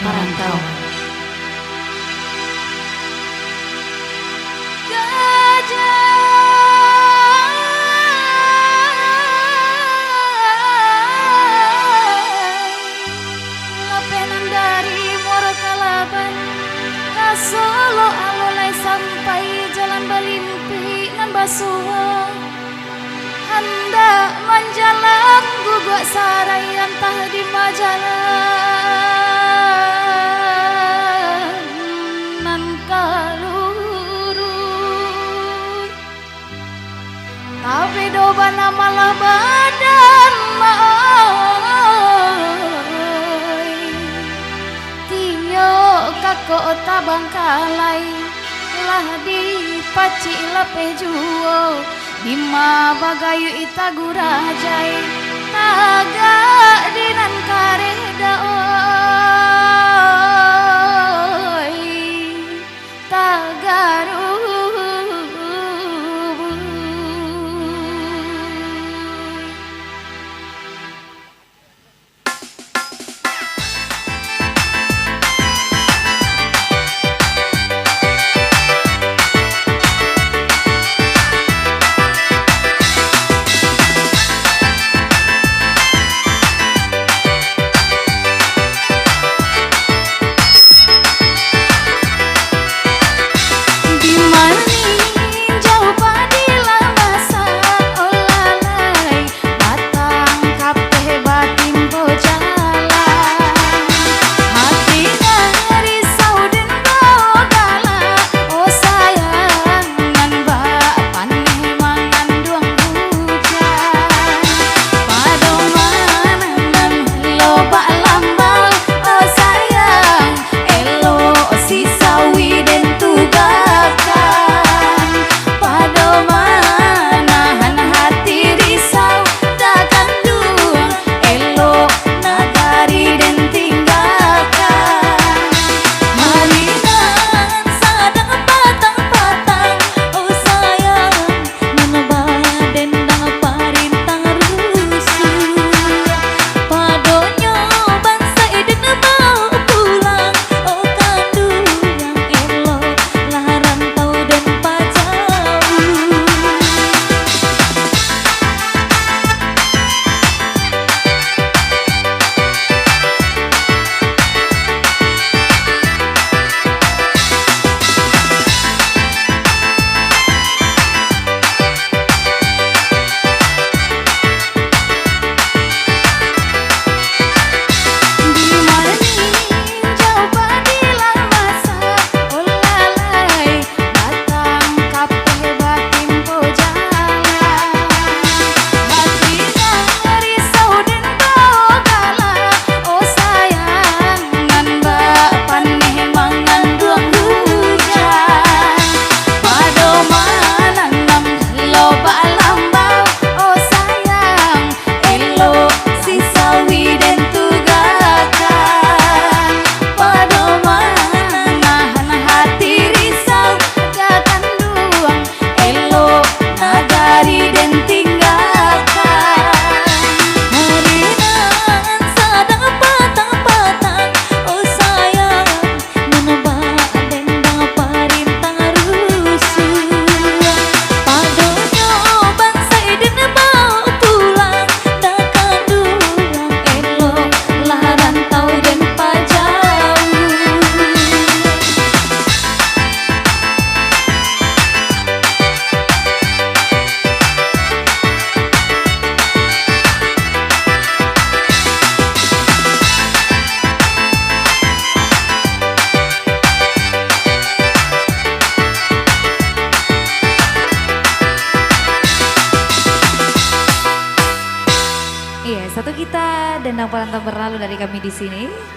perantauan. Solo alolai sampai jalan Balimpi nan Basuha hendak menjalan guguk sarayan tah di majalah nan kalurut tapi dobana malah badan kota Bangkalai lah di paci lape juo bima bagayu ita gurajai taga dinan kareda oi tagaru Iya, satu kita Dendang Perantau berlalu dari kami di sini.